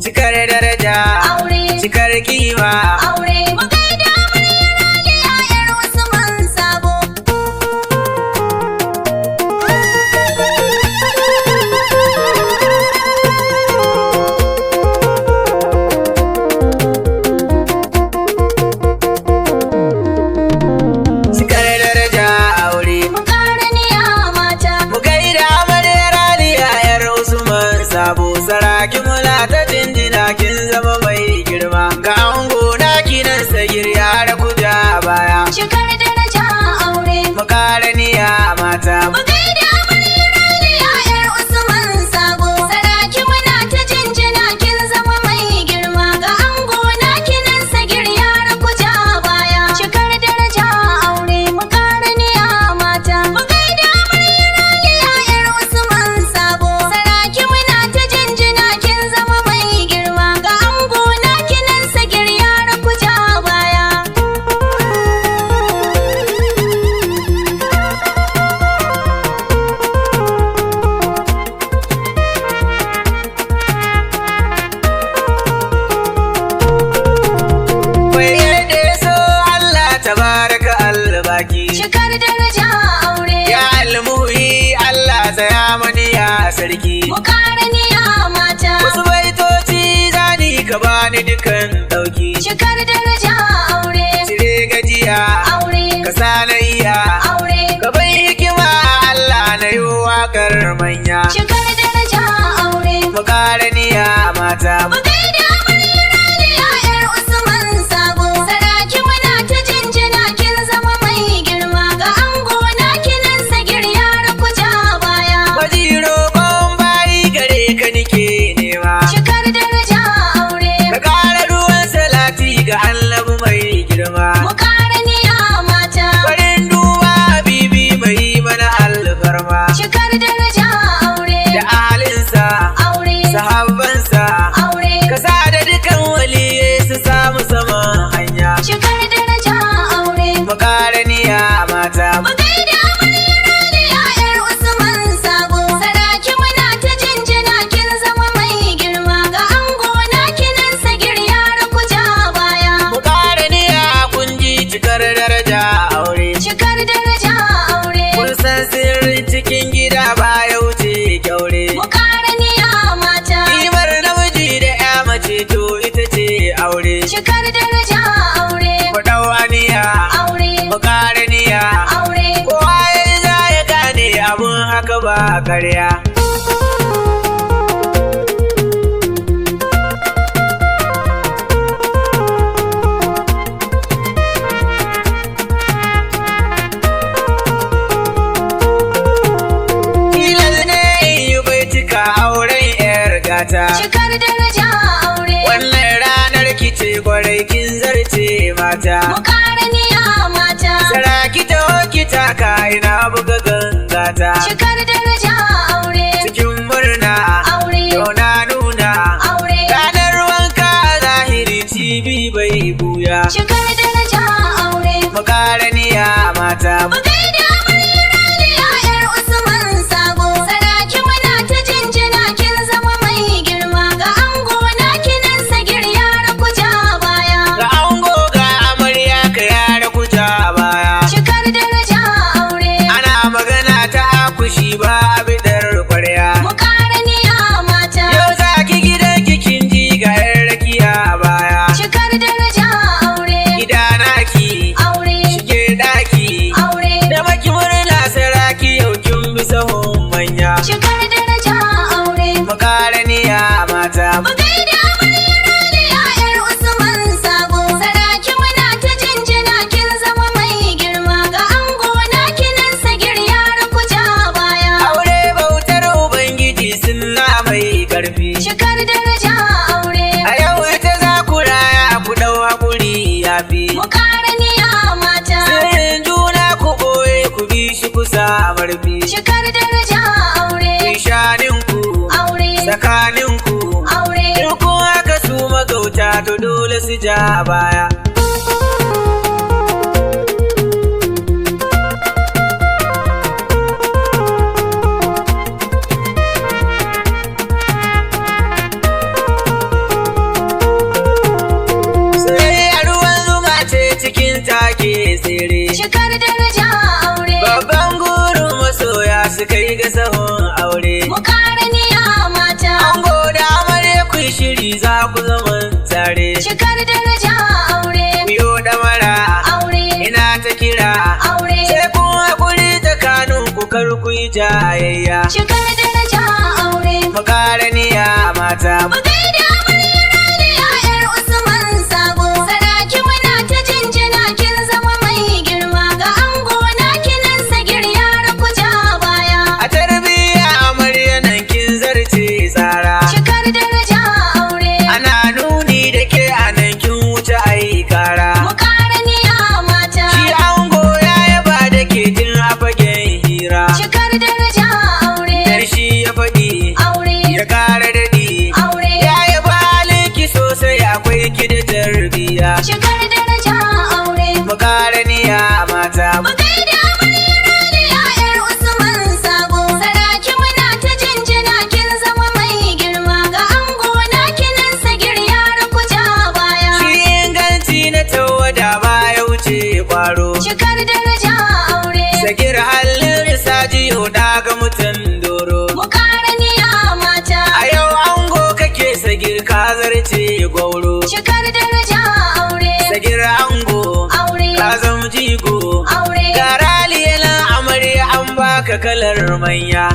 cikar daraja, aure, cikar kima, aure. Mu gaida amaryar Raliya yar Usman Sabo. cikar daraja aure. Mu ƙara niya mata. Mu gaida amaryar Raliya yar Usman Sabo. Saraki mula ta jinjina kin zama mai girma. Ga ango na kinan sagir ya raku ja baya. Cikar daraja aure. Mu ƙara niya mata. Mu gaida amaryar Raliya yar Usman Sabo. Saraki muna ta jinjina kin zama mai girma. Ga ango na kinan sagir ya raku ja baya. Cikar daraja aure. Mu ƙara niya mata. Mu gaida amaryar Raliya yar Usman Sabo. Saraki muna ta jinjina kin zama mai girma. Ga ango na kinan sagir ya raku ja baya. Bai yadda ya so Allah tabaraka albaki. Cikar daraja aure. Ya almuhi Allah tsaya mani ya sarki. Mu ƙara niya mata. Wasu baitoci zani ka bani dukan dauki. Cikar daraja aure. Cire gajiya Aure. ka sa na iya. Aure. Ka bai hikima Allah na yi waƙar manya. Cikar daraja aure. Mu ƙara niya mata. Mu gaida amaryar Raliya yar Usman Sabo. Saraki muna ta jinjina kin zama mai girma. Ga ango na kinan sagir ya raku ja baya. Maji roƙon bayi gare ka nike nema. Cikar daraja aure. Ka ƙara ruwan salati ga annabi mai girma. Mu ƙara niya mata. Farin duba bibi mai mana alfarma. Cikar daraja aure. Da alinsa, Aure. sahabbansa, Aure. ka sa da dukan waliye su samu saman hanya. Cikar daraja aure. Mu ƙara niya mata. Mu gaida amaryar Raliya yar Usman Sabo. Saraki muna ta jinjina kin zama mai girma. Ga ango na kinan sagir ya raku ja baya. Mu ƙara niya kun ji cikar daraja aure. Cikar daraja aure. Kun san sirrin cikin gida ba ya wuce kyaure. Mu ƙara niya mata. Kimar namiji da ya mace to ita ce aure. Cikar daraja aure. Ku ɗau aniya, Aure. mu ƙara niya. Aure. Kowa ya yi za ya gane abun haka ba karya. Tilas ne in yi baitika auren 'yar gata. Cikar daraja aure. Wannan ranar kice kwarai kin zarce mata. Mu ƙara niya mata. Saraki ta hoki taka ina buga gangata. Cikar daraja aure. Cikin murna Aure. yau na nuna. Aure. Ranar wanka zahiri cibi bai buya. Cikar daraja aure. Mu ƙara niya mata. Mu gaida amaryar Raliya yar Usman Sabo. Saraki muna ta jinjina kin zama mai girma. Ga ango na kinan sagir ya raku ja baya. Ga ango ga amarya ka yara kuja baya. Cikar daraja aure. Ana magana ta akushi ba a bidar kwarya. Mu ƙara niya mata. Yau za ki gidan kikin ji ga 'yan rakiya baya. Cikar daraja aure. Gida naki Aure. shige daki. Aure. Da maki murna saraki yau kin bi sahun manya. Cikar daraja aure. Mu ƙara niya mata. Mu gaida amaryar Raliya yar Usman Sabo. Saraki muna ta jinjina kin zama mai girma. Ga ango na kinan sagir ya raku ja baya. Aure bautar Ubangiji sunna mai ƙarfi. Cikar daraja aure. A yau ita za ku raya ku ɗau haƙuri yafi. Mu ƙara niya mata. Sirrin juna ku ɓoye ku bi shi kusa marfi. Cikar daraja aure. Nishaninku Aure. tsakaninku. Aure. In kun haka su magauta to dole su ja baya. su kai ga sahun aure. mu ƙara niyya mata. Ango da amarya ku yi shiri za ku zaman tare. Cikar daraja aure. Biyo ɗamara Aure. ina ta kira. Aure. Sai kun haƙuri tsakanin ku kar ku yi jayayya. Cikar daraja aure. Mu ƙara niyya mata. Mu gaida amaryar Raliya 'yar Usman Sabo. Saraki muna ta jinjina kin zama mai girma. Ga ango na kinan sagir yara ku ja baya. A tarbiyya amarya nan kin zarce tsara. Cikar daraja aure. Ana nuni da ke a nan kin wuce ai kara. Mu ƙara niyya mata. Shi ango ya yaba da ke tun a fagen hira. Cikar daraja aure. Dar shi ya faɗi Aure. ya ƙara daɗi. Aure. Ya yaba halinki sosai akwai ki da tarbiyya. Cikar daraja aure. Mu ƙara niyya mata. Mu gaida amaryar Raliya 'yar Usman Sabo. Saraki muna ta jinjina kin zama mai girma. Ga ango na kinan sagir yara ku ja baya. Shi inganci na tawada ba ya wuce ƙwaro. Cikar daraja aure. Sagir halin risajiyo na ga mutum doro. Mu ƙara niyya mata. A yau ango kake sagir ka zarce gwauro. Cikar daraja aure. Sagir ango Aure. ka zama jigo. Aure. Ga Raliya na amarya an baka kalar manya.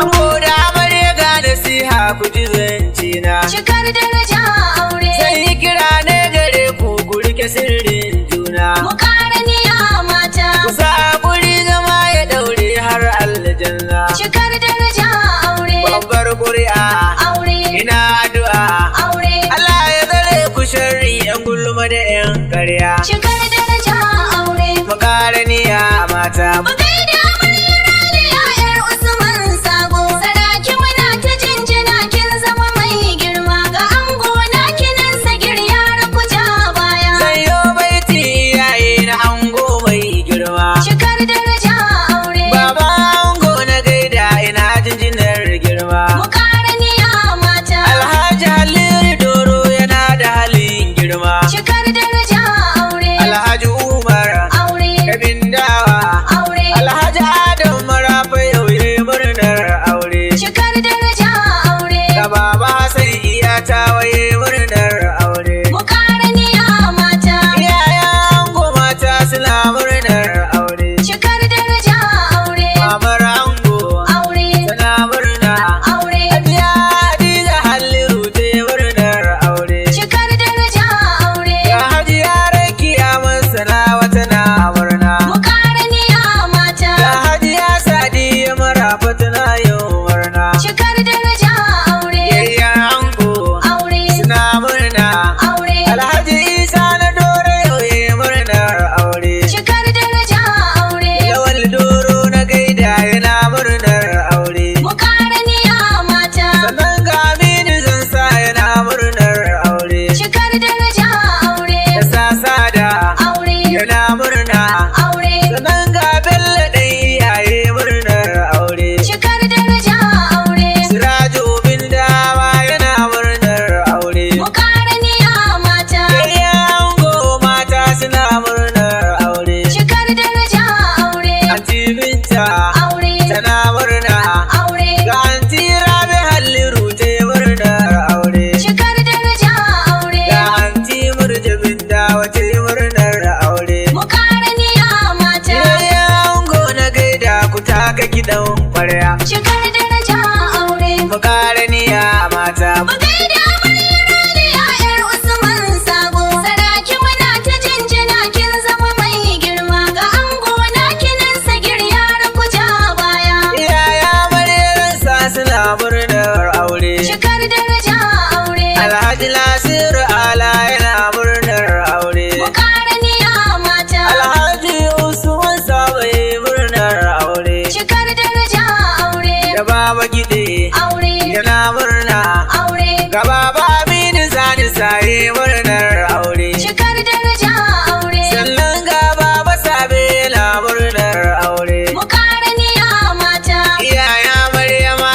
Ango da amarya ga nasiha ku ji zance na. Cikar daraja aure. Zai yi kira ne gare ku ku rike sirrin juna. Mu ƙara niyya mata. Kusa hakuri zama ya daure har aljanna. Cikar daraja aure. Babbar ƙuri'a Aure. ina addu'a. Aure. Allah ya tsare ku sharri 'yan gulma da 'yan ƙarya. Cikar daraja aure. Mu ƙara niyya mata. Mu gaida amaryar Raliya 'yar Usman Sabo. Saraki muna ta jinjina kin zama mai girma. Ga ango na kinan sagir yara ku ja baya. Sayo baiti yayi na ango mai girma. Cikar daraja aure. Baba ango na gaida ina jinjinar girma. Mu ƙara niyya mata. Alhaji Halilu Doro yana da halin girma. Cikar daraja aure. Alhaji Umar Aure. Kabin Dawa. Aure. Alhaji Adam Marafa yau yayi murnar aure. Cikar daraja aure. Da Baba Hassan iya ta waye murnar aure. Mu ƙara niyya mata. Iyayen ango mata suna murnar aure. Cikar daraja aure. Mamar ango Aure. tana murna. Aure. Hajiya Hadiza Halliru ta yi murnar aure. Cikar daraja aure. Ga Hajiya Rakiya Masana wata na murna. Mu ƙara niyya mata. Ga Hajiya Sadiya Marafa tana yin murna. Cikar daraja aure. Yayyan ango Aure. suna murna. Aure. Alhaji Isa na Doro yau yayi murnar aure. Cikar daraja aure. Lawal Doro na gaida yana murnar aure. Mu ƙara niyya mata. Sannan ga Aminu Zansa yana murnar aure. Cikar daraja aure. Da Sasada Aure. yana murna. Aure. Sannan ga Bello ɗan iyaye murnar aure. Cikar daraja aure. Sirajo bin Dawa yana murnar aure. Mu ƙara niyya mata. Yayyan ango mata suna murnar aure. Cikar daraja aure. Anti Binta Aure. tana murna. Aure. Ga Anti Rabi Halliru ta yi murnar aure. Cikar daraja aure. Ga Anti Murja bin Dawa ta yi murnar aure. Mu ƙara niyya mata. Yayyan ango na gaida ku taka kiɗan ƙwarya. Cikar daraja aure. Mu ƙara niyya mata. Mu gaida amaryar Raliya 'yar Usman Sabo. Saraki muna ta jinjina kin zama mai girma. Ga ango na kinan sagir yara ku ja baya. Iyaya Maryarsa suna murnar aure. Cikar daraja aure. Alhaji Nasiru Ala yana murnar aure. Mu ƙara niyya mata. Alhaji Usman Sabo yayi murnar aure. Cikar daraja aure. Da Baba Gide Aure. yana murna. Aure. Ga Baba Aminu Sani saye murnar aure. Cikar daraja aure. Sannan ga Baba Sabe yana murnar aure. Mu ƙara niyya mata. Iyaya Maryama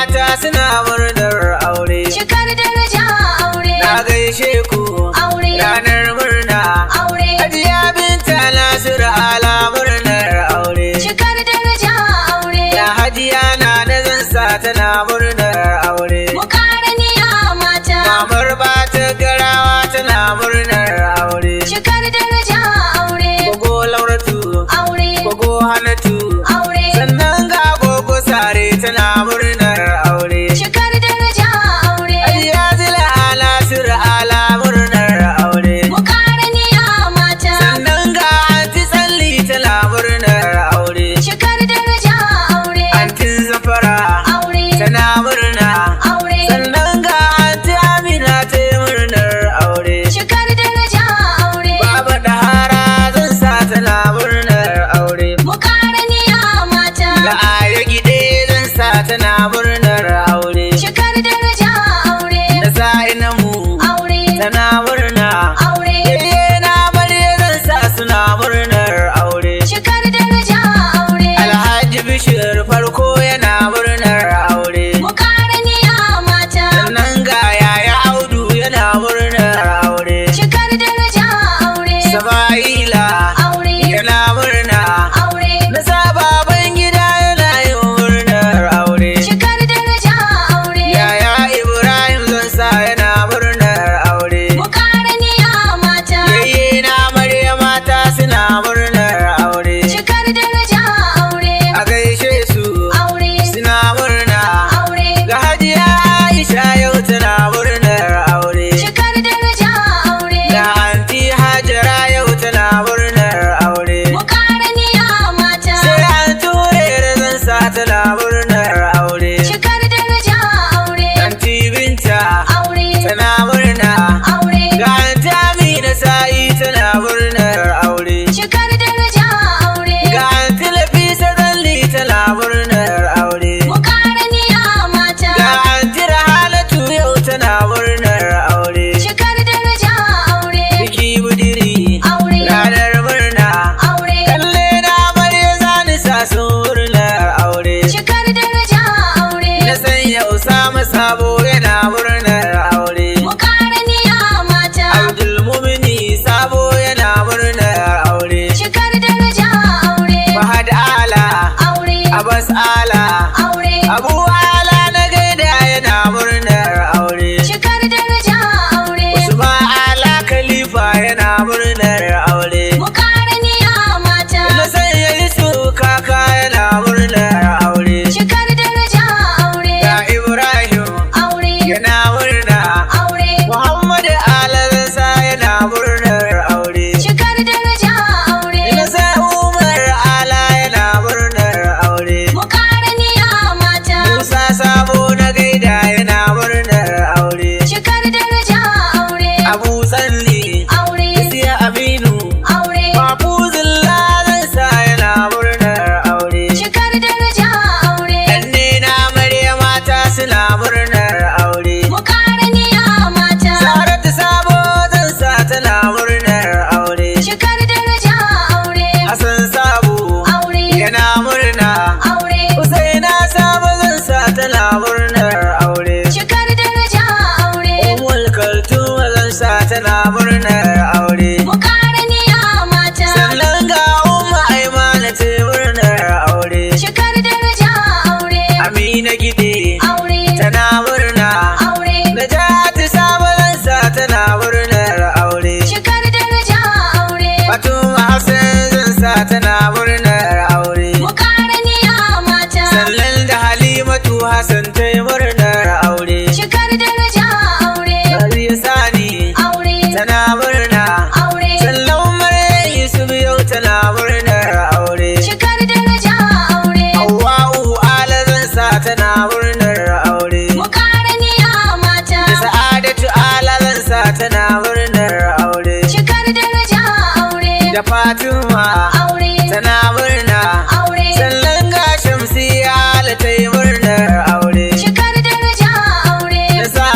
murnar aure. Cikar daraja aure. Gogo Lauratu, Aure. gogo Hannatu, Aure. sannan ga gogo Sare tana murnar aure. Cikar daraja aure. Ayya zila ala sir ala murnar aure. Mu ƙara niyya mata. Sannan ga anti tsalli tana murnar aure. Cikar daraja aure. Antin Zafara Aure. tana murna. Aure. Sannan ga anti Amina ta yi murnar aure. Cikar daraja aure. Baba Dahara zan sa tana murnar aure. Mu ƙara niyya mata. Da Aya Gide zan sa tana murnar aure. Cikar daraja aure. Da Sa'inamu Aure. tana murna. Aure. Yayye na Amarya zan sa suna murnar aure. Cikar daraja aure. Alhaji Bishir farko yana murnar aure. Mu ƙara niyya mata. Sannan ga Yaya Audu yana murnar aure. Cikar daraja aure. Sama'ila Aure. yana murna. Aure. Na baban gida yana yin murnar aure. Cikar daraja aure. Yaya Ibrahim zan sa yana murnar aure. Mu ƙara niyya mata. Yayye na Amarya mata suna murnar aure. Cikar daraja aure. A gaishe su Aure. suna murna. Aure. Ga Hajiya Aisha yau tana murnar aure. Cikar daraja aure. Ga Anti Hajara yau tana murnar aure. Mu ƙara niyya mata. Sai Anti Hurera zan sa tana murnar aure. Cikar daraja aure. Anti Binta Aure. tana murna. Aure. Ga Anti Amina Sa'i tana murnar aure. Cikar daraja aure. Ga Anti Lafisa Zalli tana murnar aure. Mu ƙara niyya mata. Ga Anti Rahalatu yau tana murnar aure. Cikar daraja aure. Biki budiri Aure. ranar murna. Aure. Kalle na Amarya zani sa sun murnar aure. Cikar daraja aure. Na sanya Usama Sabo yana murnar aure. Mu ƙara niyya mata. Abdul Mumini Sabo yana murnar aure. Cikar daraja aure. Fahad Ala Aure. Abbas Ala Aure. Abu Ala na gaida yana murnar aure. Cikar daraja aure. Usman Ala Khalifa yana murnar aure. Mu ƙara niyya mata. Na sanya Yusuf Kaka yana murnar aure. Cikar daraja aure. Ga Ibrahim Aure. yana murna. Aure. Muhammad Ala Zansa yana murnar aure. Cikar daraja aure. Na sa Umar Ala yana murnar aure. Mu ƙara niyya mata. Musa Sabo na gaida yana murnar aure. Cikar daraja aure. Abu Tsalli Aure. Siya Aminu Aure. Mafuzullah Zansa yana murnar aure. Cikar daraja aure. Ɗanne na Amarya mata suna murnar aure. Mu ƙara niyya mata. Saratu Sabo Zansa tana murnar aure. Cikar daraja aure. Hassan Sabo Aure. yana murna. Aure. Husaina Sabo Zansa tana murnar aure. Cikar daraja aure. Ummul Kaltum Zansa tana murnar aure. Mu ƙara niyya mata. Sannan ga Umma Aimana ta yi murnar aure. Cikar daraja aure. Amina Gide Aure. tana murna. Aure. Najati Sabo Zansa tana murnar aure. Cikar daraja aure. Fatuma Hassan Zansa tana murnar aure. Mu ƙara niyya mata. Sannan da Halimatu Hassan ta yi murnar aure. Cikar daraja aure. Mariya Sani Aure. tana murna. Aure. Sannan Maryam Yusuf yau tana murnar aure. Cikar daraja aure. Hawwa'u Ala Zansa tana murnar aure. Mu ƙara niyya mata. Da Sa'adatu Ala Zansa tana murnar aure. Cikar daraja aure. Da Fatima Aure. tana murna. Aure. Sannan ga Shamsiyya Ala ta yi murnar aure. Cikar daraja aure. Da sa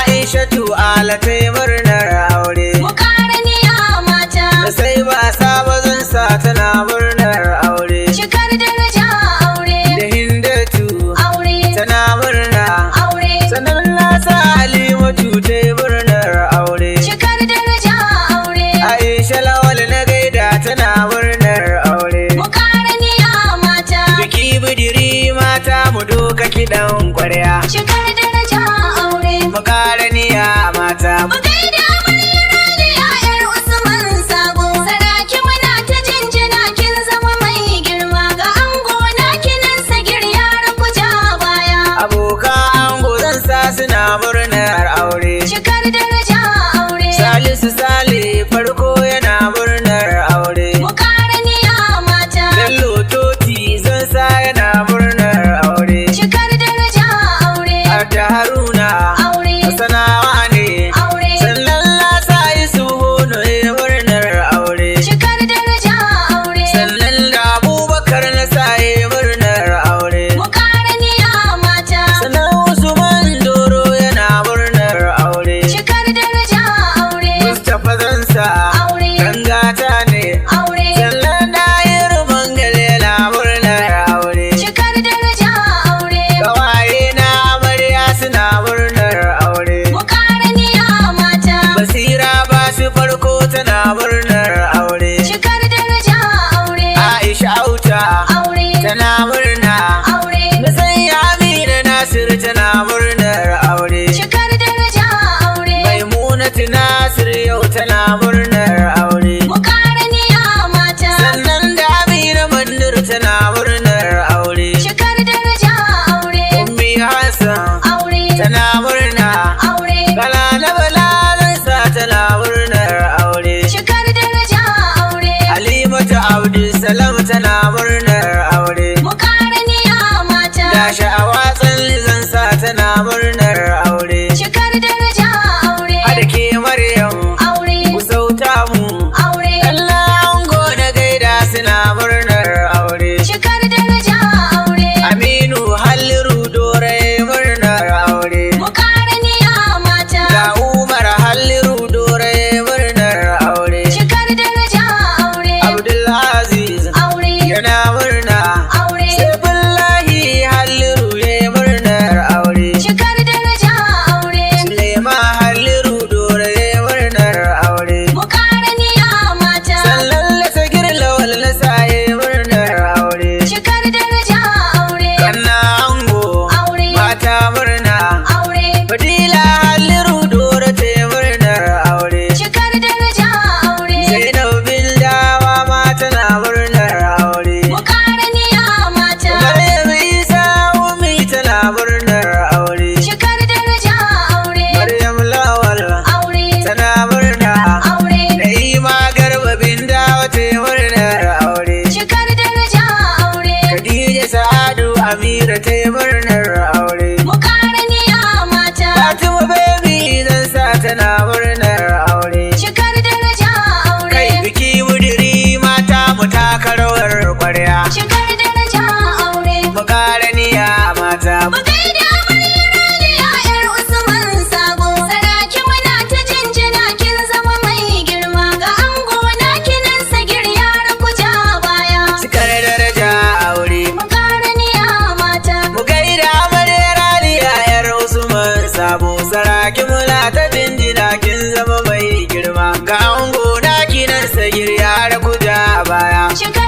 Aishatu Ala ta yi murnar aure. Mu ƙara niyya mata. Da sai ba Sabo Zansa tana murnar aure. Cikar daraja aure. Da Hindatu Aure. tana murna. Aure. Sannan na sa Halimatu ta yi murnar aure. Cikar daraja aure. Aisha Lawal na gaida tana murnar aure. Mu ƙara niyya mata. Biki budiri mata mu doka kiɗan ƙwarya. Cikar daraja aure. Mu ƙara niyya mata. Mu gaida amaryar Hannatu Nasir yau tana murnar aure. Mukaraniya mata. Sannan da Amina Mandir tana murnar aure. Cikar daraja aure. Ummi Hassan Aure. tana murna. Aure. Bala na Balalansa tana murnar aure. Cikar daraja aure. Halimatu Abdulsalam tana murnar aure. Mukaraniya mata. Da sha'awa tsallinsa tana murnar aure. Cikar daraja aure. Hada ke Maryam Aure. ku sauta mu. Aure. Allah ango na gaida suna murnar aure. Cikar daraja aure. Aminu Halliru Dore murnar aure. Mukaraniya mata. Ga Umar Halliru Dore murnar aure. Cikar daraja aure. Abdulaziz Aure. yana murna. Aure. Saifullahi Halliru ya murnar aure. Cikar daraja aure. Sulema Halliru Dore murnar aure. Mukaraniya mata. Sallan Lasagir Lawal Lasaye murnar aure. Cikar daraja aure. Kanna ango Aure. mata murna. Aure. Fadila Halliru Dore ta murnar aure. Cikar daraja aure. Zainab Bildawa ma tana murnar aure. Mukaraniya mata. Maryam Isa Umi tana murnar aure. Cikar daraja aure. Maryam Lawal Aure. tana murna. Aure. Na'ima Garba Bindawa ta murnar aure. Cikar daraja aure. Khadija Sa'adu Amira ta murnar aure. Mukaraniya mata. Fatima Baby zan sa tana murnar aure. Cikar daraja aure. Kai biki wudiri mata mu taka rawar kwarya. Cikar daraja aure. Mukaraniya mata. Mu gaida amaryar Raliya yar Usman Sabo. Saraki muna ta jinjina kin zama mai girma. Ga ango na kinan sagir yara ku ja baya. Cikar daraja aure. Mukaraniya mata. Mu gaida amaryar Raliya yar Usman Sabo. Saraki muna ta jinjina kin zama mai girma. Ga ango na kinan sagir yara ku ja baya. Cikar